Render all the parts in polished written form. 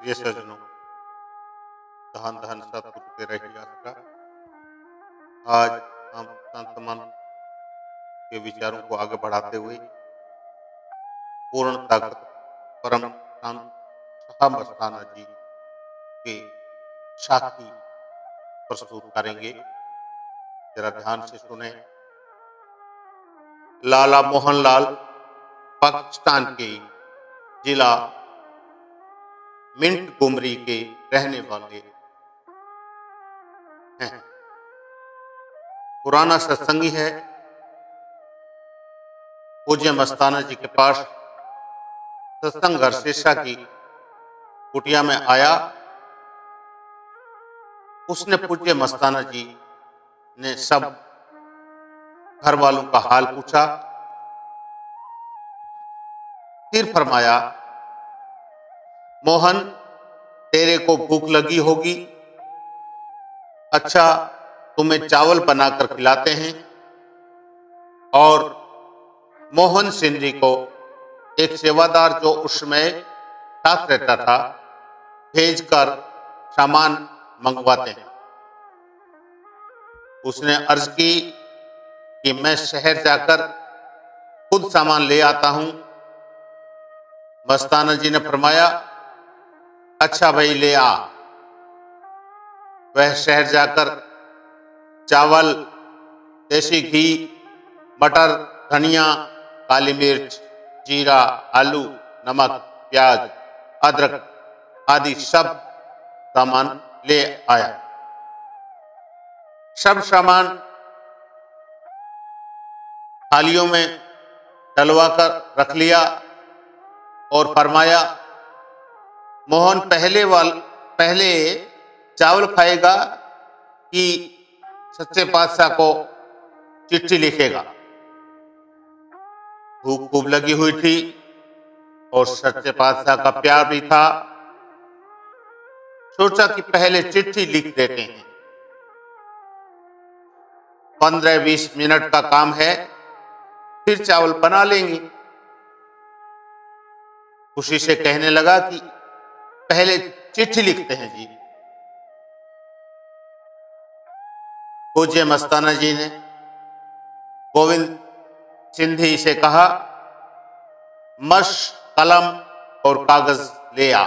प्रिय सज्जनों, धन धन सतगुरु के रही आसरा। आज हम संत मन के विचारों को आगे बढ़ाते हुए पूर्ण ताकत परम संत शाह मस्ताना जी के साखी प्रस्तुत करेंगे। जरा ध्यान से सुने। लाला मोहनलाल पाकिस्तान के जिला मिंटगोमरी के रहने वाले हैं। पुराना सत्संगी है। पूज्य मस्ताना जी के पास सत्संग घर शेषा की कुटिया में आया। उसने पूज्य मस्ताना जी ने सब घर वालों का हाल पूछा। फिर फरमाया, मोहन, तेरे को भूख लगी होगी, अच्छा तुम्हें चावल बनाकर खिलाते हैं। और मोहन सिंह जी को एक सेवादार जो उसमें साथ रहता था भेजकर सामान मंगवाते हैं। उसने अर्ज की कि मैं शहर जाकर खुद सामान ले आता हूं। मस्ताना जी ने फरमाया, अच्छा भाई ले आ। वह शहर जाकर चावल, देसी घी, मटर, धनिया, काली मिर्च, जीरा, आलू, नमक, प्याज, अदरक आदि सब सामान ले आया। सब सामान थालियों में डलवा कर रख लिया और फरमाया, मोहन पहले चावल खाएगा कि सच्चे पातशाह को चिट्ठी लिखेगा। भूख खूब लगी हुई थी और सच्चे पातशाह का प्यार भी था। सोचा कि पहले चिट्ठी लिख देते हैं, 15-20 मिनट का काम है, फिर चावल बना लेंगे। खुशी से कहने लगा कि पहले चिट्ठी लिखते हैं जी। पूज्य मस्ताना जी ने गोविंद सिंधी से कहा, मश, कलम और कागज ले आ।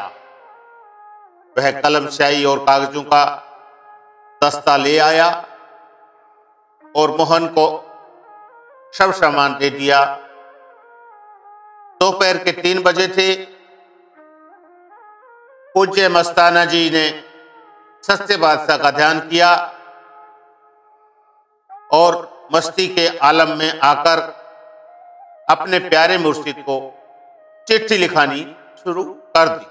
वह कलम, स्याही और कागजों का दस्ता ले आया और मोहन को सब सामान दे दिया। दोपहर के 3 बजे थे। पूज्य मस्ताना जी ने सच्चे बादशाह का ध्यान किया और मस्ती के आलम में आकर अपने प्यारे मुर्शिद को चिट्ठी लिखानी शुरू कर दी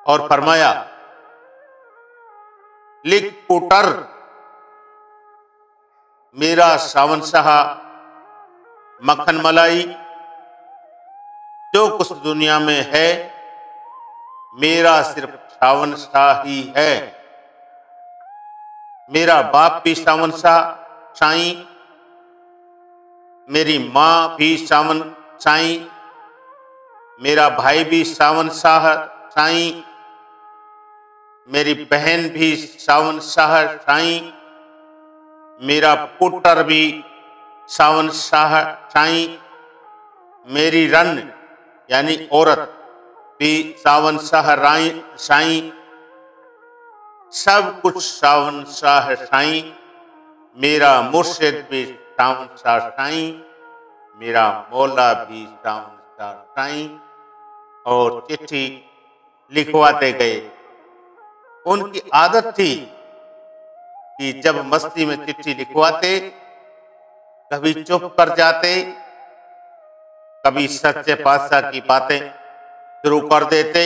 और फरमाया, लिख पुटर, मेरा सावन शाह मक्खन मलाई, जो कुछ दुनिया में है मेरा सिर्फ सावन शाह ही है। मेरा बाप भी सावन शाह साईं, मेरी माँ भी सावन साईं, मेरा भाई भी सावन शाह साईं, मेरी बहन भी सावन शाह साईं, मेरा पुत्र भी सावन शाह साईं, मेरी रन यानी औरत भी सावन शाह साईं, सब कुछ सावन शाह साईं। मेरा मुर्शिद भी सावन शाह साईं, मेरा मौला भी सावन शाह साईं। और चिट्ठी लिखवाते गए। उनकी आदत थी कि जब मस्ती में चिट्ठी लिखवाते, कभी चुप कर जाते, कभी सच्चे पातशाह की बातें शुरू कर देते।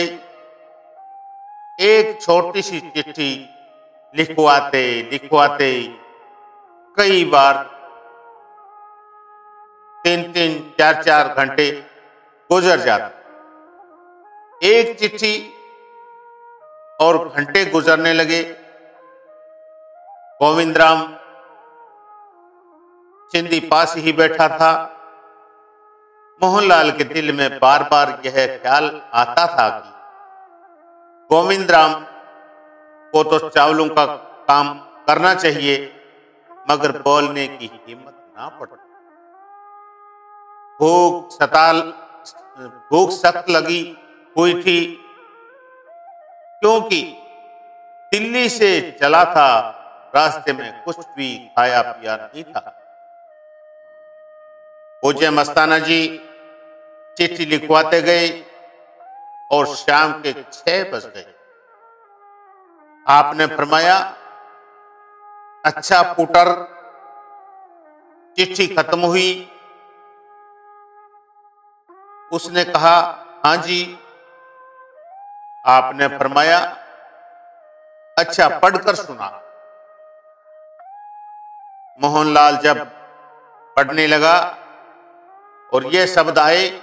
एक छोटी सी चिट्ठी लिखवाते लिखवाते कई बार 3-3, 4-4 घंटे गुजर जाते। एक चिट्ठी और घंटे गुजरने लगे। गोविंदराम सिंधी पास ही बैठा था। मोहनलाल के दिल में बार बार यह ख्याल आता था कि गोविंद राम को तो चावलों का काम करना चाहिए, मगर बोलने की हिम्मत ना पड़ती। भूख सख्त लगी हुई थी, क्योंकि दिल्ली से चला था, रास्ते में कुछ भी खाया पिया नहीं था। पूज्य मस्ताना जी चिट्ठी लिखवाते गए और शाम के 6 बज गए। आपने फरमाया, अच्छा पुटर, चिट्ठी खत्म हुई? उसने कहा, हाँ जी। आपने फरमाया, अच्छा पढ़कर सुना। मोहनलाल जब पढ़ने लगा और ये शब्द आए,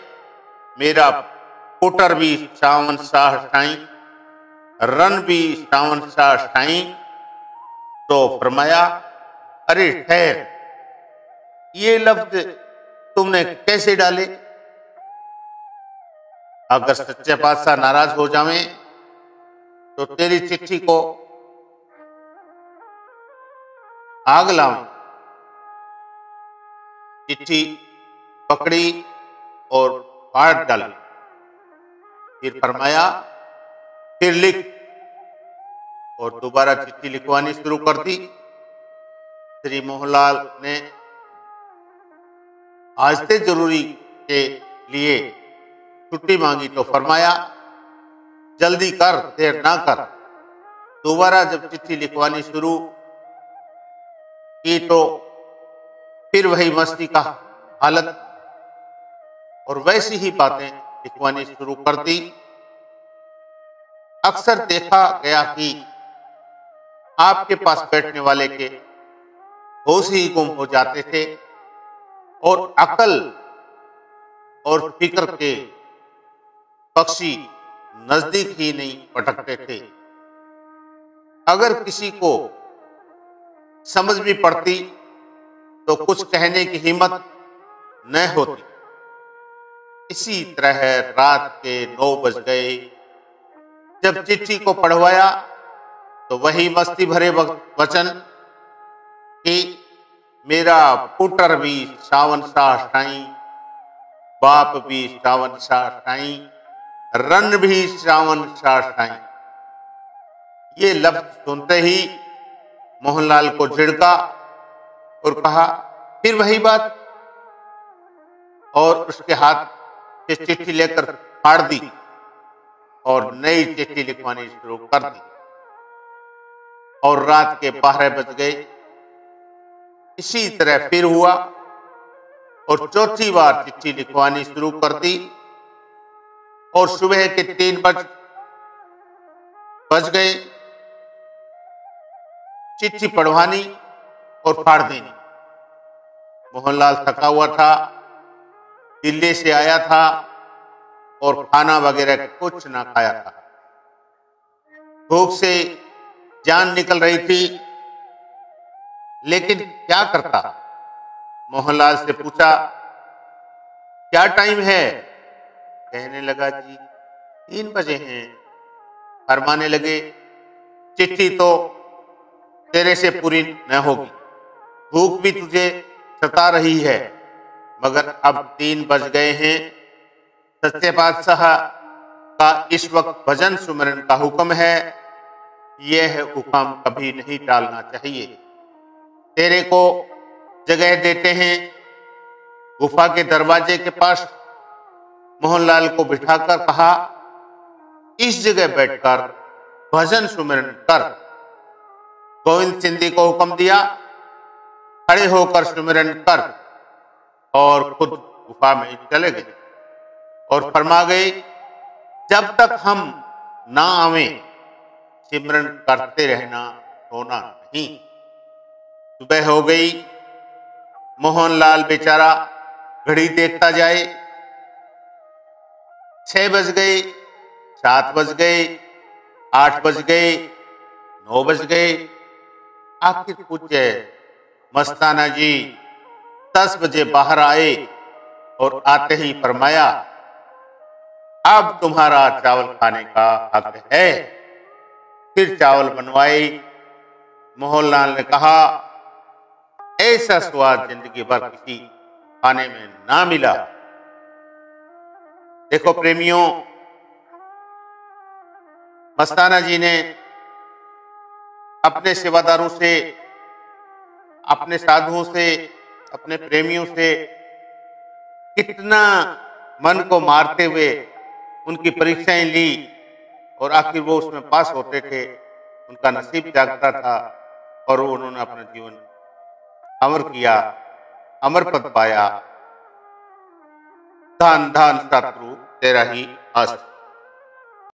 मेरा पुटर भी सावन शाह साईं, रन भी सावन शाह साईं, तो फरमाया, अरे ठहर, ये लफ्ज तुमने कैसे डाले? अगर सच्चे पातशाह नाराज हो जावें तो तेरी चिट्ठी को आग लाऊं। चिट्ठी पकड़ी और फाड़ डाली। फिर फरमाया, फिर लिख, और दोबारा चिट्ठी लिखवानी शुरू कर दी। श्री मोहनलाल ने आस्ते जरूरी के लिए छुट्टी मांगी तो फरमाया, जल्दी कर, देर ना कर। दोबारा जब चिट्ठी लिखवानी शुरू की तो फिर वही मस्ती का हालत और वैसी ही बातें लिखवानी शुरू कर दी। अक्सर देखा गया कि आपके पास बैठने वाले के होश ही गुम हो जाते थे और अकल और फिक्र के पक्षी नजदीक ही नहीं पटकते थे। अगर किसी को समझ भी पड़ती तो कुछ कहने की हिम्मत न होती। इसी तरह रात के 9 बज गए। जब चिट्ठी को पढ़वाया तो वही मस्ती भरे वचन कि मेरा पुटर भी सावन शाह साईं, बाप भी सावन शाह साईं, रन भी सावन शाह साईं। ये लफ्ज सुनते ही मोहनलाल को झिड़का और कहा, फिर वही बात, और उसके हाथ से चिट्ठी लेकर फाड़ दी और नई चिट्ठी लिखवानी शुरू कर दी। और रात के 12 बज गए। इसी तरह फिर हुआ और चौथी बार चिट्ठी लिखवानी शुरू कर दी और सुबह के 3 बज गए। चिट्ठी पढ़वानी और फाड़ देनी। मोहनलाल थका हुआ था, दिल्ली से आया था और खाना वगैरह कुछ ना खाया था। भूख से जान निकल रही थी, लेकिन क्या करता। मोहनलाल से पूछा, क्या टाइम है? कहने लगा, जी 3 बजे हैं। फरमाने लगे, चिट्ठी तो तेरे से पूरी न होगी, भूख भी तुझे सता रही है, मगर अब 3 बज गए हैं। सच्चे पातशाह का इस वक्त भजन सुमरन का हुक्म है। यह हुक्म कभी नहीं टालना चाहिए। तेरे को जगह देते हैं। गुफा के दरवाजे के पास मोहनलाल को बिठाकर कहा, इस जगह बैठकर भजन सुमरन कर। गोविंद सिंधी को हुक्म दिया, खड़े होकर सुमिरन कर, और खुद गुफा में चले गए और फरमा गए, जब तक हम ना आवें सिमरन करते रहना, सोना नहीं। सुबह हो गई। मोहनलाल बेचारा घड़ी देखता जाए। 6 बज गए, 7 बज गए, 8 बज गए, 9 बज गए। आखिर पूज्य मस्ताना जी 10 बजे बाहर आए और आते ही फरमाया, अब तुम्हारा चावल खाने का हक है। फिर चावल बनवाए। मोहनलाल ने कहा, ऐसा स्वाद जिंदगी भर किसी खाने में ना मिला। देखो प्रेमियों, मस्ताना जी ने अपने सेवादारों से, अपने साधुओं से, अपने प्रेमियों से कितना मन को मारते हुए उनकी परीक्षाएं ली और आखिर वो उसमें पास होते थे। उनका नसीब जागता था और उन्होंने अपना जीवन अमर किया, अमर पद पाया। धन धन शत्रु तेरा ही अस्त्र।